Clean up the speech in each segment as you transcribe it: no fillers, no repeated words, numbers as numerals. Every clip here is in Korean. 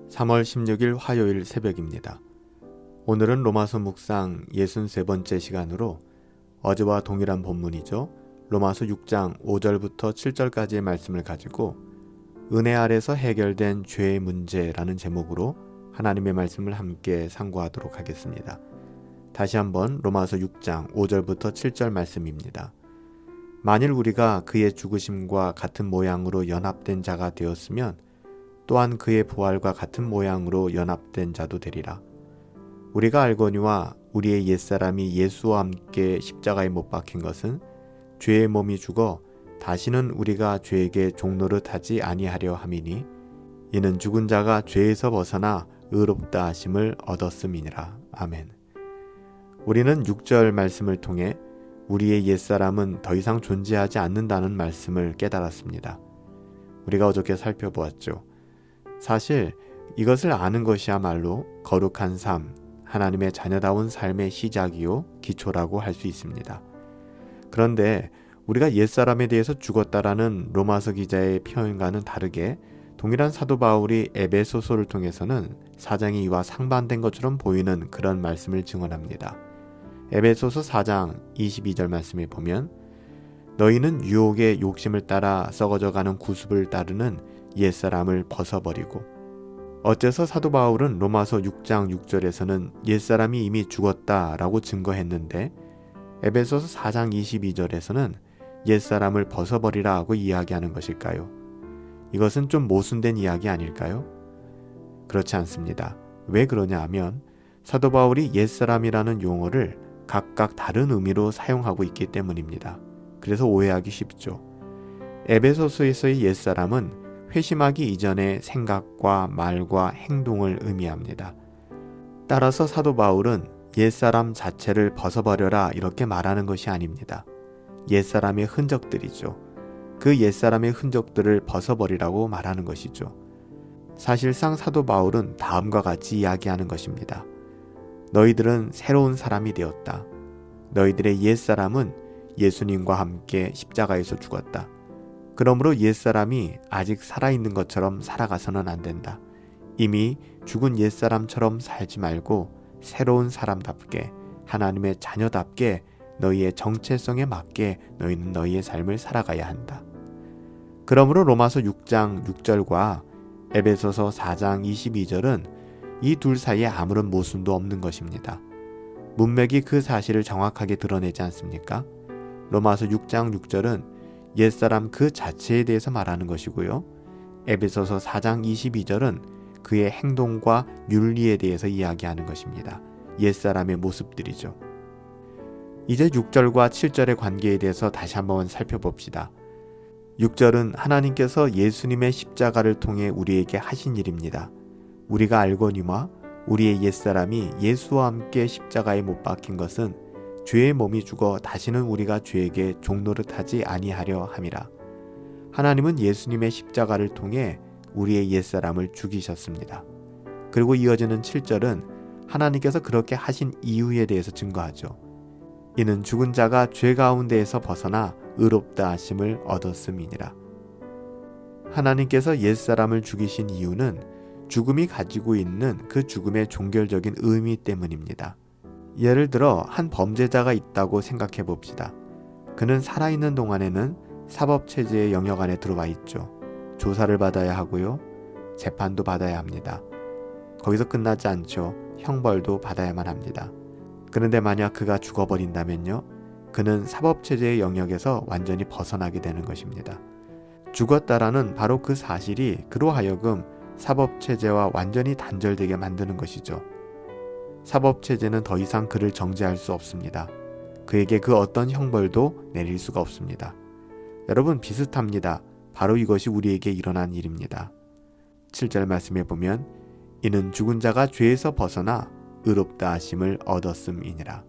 3월 16일 화요일 새벽입니다. 오늘은 로마서 묵상 63번째 시간으로 어제와 동일한 본문이죠. 로마서 6장 5절부터 7절까지의 말씀을 가지고 은혜 아래서 해결된 죄의 문제라는 제목으로 하나님의 말씀을 함께 상고하도록 하겠습니다. 다시 한번 로마서 6장 5절부터 7절 말씀입니다. 만일 우리가 그의 죽으심과 같은 모양으로 연합된 자가 되었으면 또한 그의 부활과 같은 모양으로 연합된 자도 되리라. 우리가 알거니와 우리의 옛사람이 예수와 함께 십자가에 못 박힌 것은 죄의 몸이 죽어 다시는 우리가 죄에게 종노릇하지 아니하려 함이니 이는 죽은 자가 죄에서 벗어나 의롭다 하심을 얻었음이니라. 아멘. 우리는 6절 말씀을 통해 우리의 옛사람은 더 이상 존재하지 않는다는 말씀을 깨달았습니다. 우리가 어저께 살펴보았죠. 사실 이것을 아는 것이야말로 거룩한 삶, 하나님의 자녀다운 삶의 시작이요 기초라고 할 수 있습니다. 그런데 우리가 옛사람에 대해서 죽었다라는 로마서 기자의 표현과는 다르게 동일한 사도 바울이 에베소서를 통해서는 사장이 이와 상반된 것처럼 보이는 그런 말씀을 증언합니다. 에베소서 4장 22절 말씀에 보면 너희는 유혹의 욕심을 따라 썩어져가는 구습을 따르는 옛사람을 벗어버리고. 어째서 사도 바울은 로마서 6장 6절에서는 옛사람이 이미 죽었다라고 증거했는데 에베소서 4장 22절에서는 옛사람을 벗어버리라 하고 이야기하는 것일까요? 이것은 좀 모순된 이야기 아닐까요? 그렇지 않습니다. 왜 그러냐 하면 사도 바울이 옛사람이라는 용어를 각각 다른 의미로 사용하고 있기 때문입니다. 그래서 오해하기 쉽죠. 에베소서에서의 옛사람은 회심하기 이전의 생각과 말과 행동을 의미합니다. 따라서 사도 바울은 옛사람 자체를 벗어버려라 이렇게 말하는 것이 아닙니다. 옛사람의 흔적들이죠. 그 옛사람의 흔적들을 벗어버리라고 말하는 것이죠. 사실상 사도 바울은 다음과 같이 이야기하는 것입니다. 너희들은 새로운 사람이 되었다. 너희들의 옛사람은 예수님과 함께 십자가에서 죽었다. 그러므로 옛사람이 아직 살아있는 것처럼 살아가서는 안 된다. 이미 죽은 옛사람처럼 살지 말고 새로운 사람답게 하나님의 자녀답게 너희의 정체성에 맞게 너희는 너희의 삶을 살아가야 한다. 그러므로 로마서 6장 6절과 에베소서 4장 22절은 이 둘 사이에 아무런 모순도 없는 것입니다. 문맥이 그 사실을 정확하게 드러내지 않습니까? 로마서 6장 6절은 옛사람 그 자체에 대해서 말하는 것이고요. 에베소서 4장 22절은 그의 행동과 윤리에 대해서 이야기하는 것입니다. 옛사람의 모습들이죠. 이제 6절과 7절의 관계에 대해서 다시 한번 살펴봅시다. 6절은 하나님께서 예수님의 십자가를 통해 우리에게 하신 일입니다. 우리가 알거니와 우리의 옛사람이 예수와 함께 십자가에 못 박힌 것은 죄의 몸이 죽어 다시는 우리가 죄에게 종노릇하지 아니하려 함이라. 하나님은 예수님의 십자가를 통해 우리의 옛사람을 죽이셨습니다. 그리고 이어지는 7절은 하나님께서 그렇게 하신 이유에 대해서 증거하죠. 이는 죽은 자가 죄 가운데에서 벗어나 의롭다 하심을 얻었음이니라. 하나님께서 옛사람을 죽이신 이유는 죽음이 가지고 있는 그 죽음의 종결적인 의미 때문입니다. 예를 들어 한 범죄자가 있다고 생각해 봅시다. 그는 살아있는 동안에는 사법체제의 영역 안에 들어와 있죠. 조사를 받아야 하고요. 재판도 받아야 합니다. 거기서 끝나지 않죠. 형벌도 받아야만 합니다. 그런데 만약 그가 죽어버린다면요. 그는 사법체제의 영역에서 완전히 벗어나게 되는 것입니다. 죽었다라는 바로 그 사실이 그로 하여금 사법체제와 완전히 단절되게 만드는 것이죠. 사법체제는 더 이상 그를 정죄할 수 없습니다. 그에게 그 어떤 형벌도 내릴 수가 없습니다. 여러분 비슷합니다. 바로 이것이 우리에게 일어난 일입니다. 7절 말씀에 보면 이는 죽은 자가 죄에서 벗어나 의롭다 하심을 얻었음이니라.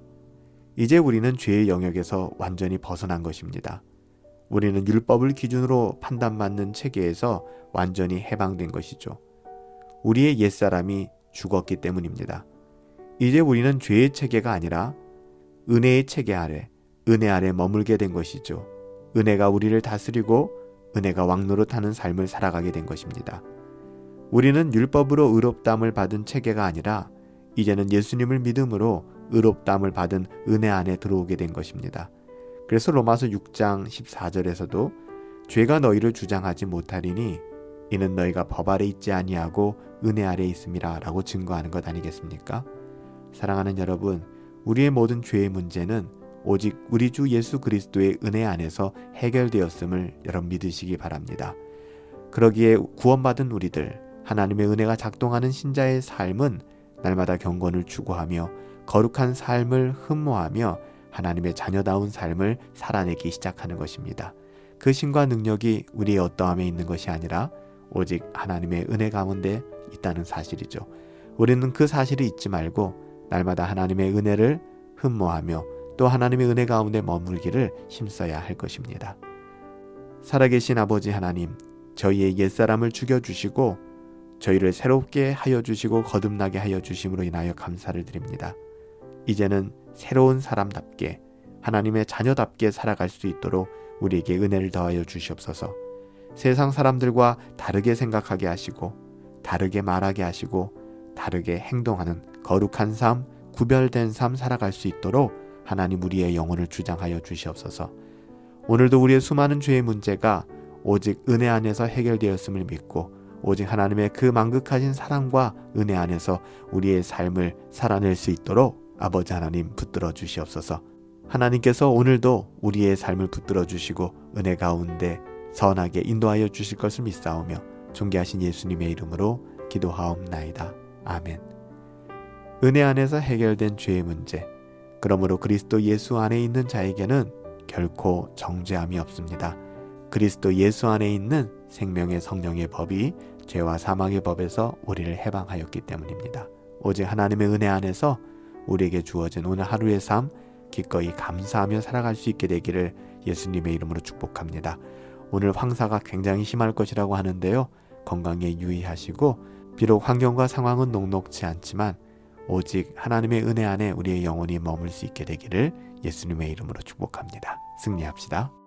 이제 우리는 죄의 영역에서 완전히 벗어난 것입니다. 우리는 율법을 기준으로 판단받는 체계에서 완전히 해방된 것이죠. 우리의 옛사람이 죽었기 때문입니다. 이제 우리는 죄의 체계가 아니라 은혜의 체계 아래, 은혜 아래 머물게 된 것이죠. 은혜가 우리를 다스리고 은혜가 왕노릇하는 삶을 살아가게 된 것입니다. 우리는 율법으로 의롭다함을 받은 체계가 아니라 이제는 예수님을 믿음으로 의롭다함을 받은 은혜 안에 들어오게 된 것입니다. 그래서 로마서 6장 14절에서도 죄가 너희를 주장하지 못하리니 이는 너희가 법 아래 있지 아니하고 은혜 아래 있음이라 라고 증거하는 것 아니겠습니까? 사랑하는 여러분, 우리의 모든 죄의 문제는 오직 우리 주 예수 그리스도의 은혜 안에서 해결되었음을 여러분 믿으시기 바랍니다. 그러기에 구원받은 우리들, 하나님의 은혜가 작동하는 신자의 삶은 날마다 경건을 추구하며 거룩한 삶을 흠모하며 하나님의 자녀다운 삶을 살아내기 시작하는 것입니다. 그 신과 능력이 우리의 어떠함에 있는 것이 아니라 오직 하나님의 은혜 가운데 있다는 사실이죠. 우리는 그 사실을 잊지 말고 날마다 하나님의 은혜를 흠모하며 또 하나님의 은혜 가운데 머물기를 힘써야 할 것입니다. 살아계신 아버지 하나님, 저희의 옛사람을 죽여주시고 저희를 새롭게 하여 주시고 거듭나게 하여 주심으로 인하여 감사를 드립니다. 이제는 새로운 사람답게 하나님의 자녀답게 살아갈 수 있도록 우리에게 은혜를 더하여 주시옵소서. 세상 사람들과 다르게 생각하게 하시고 다르게 말하게 하시고 다르게 행동하는 거룩한 삶, 구별된 삶 살아갈 수 있도록 하나님 우리의 영혼을 주장하여 주시옵소서. 오늘도 우리의 수많은 죄의 문제가 오직 은혜 안에서 해결되었음을 믿고 오직 하나님의 그 만극하신 사랑과 은혜 안에서 우리의 삶을 살아낼 수 있도록 아버지 하나님 붙들어 주시옵소서. 하나님께서 오늘도 우리의 삶을 붙들어 주시고 은혜 가운데 선하게 인도하여 주실 것을 믿사오며 존귀하신 예수님의 이름으로 기도하옵나이다. 아멘. 은혜 안에서 해결된 죄의 문제, 그러므로 그리스도 예수 안에 있는 자에게는 결코 정죄함이 없습니다. 그리스도 예수 안에 있는 생명의 성령의 법이 죄와 사망의 법에서 우리를 해방하였기 때문입니다. 오직 하나님의 은혜 안에서 우리에게 주어진 오늘 하루의 삶 기꺼이 감사하며 살아갈 수 있게 되기를 예수님의 이름으로 축복합니다. 오늘 황사가 굉장히 심할 것이라고 하는데요. 건강에 유의하시고 비록 환경과 상황은 녹록지 않지만 오직 하나님의 은혜 안에 우리의 영혼이 머물 수 있게 되기를 예수님의 이름으로 축복합니다. 승리합시다.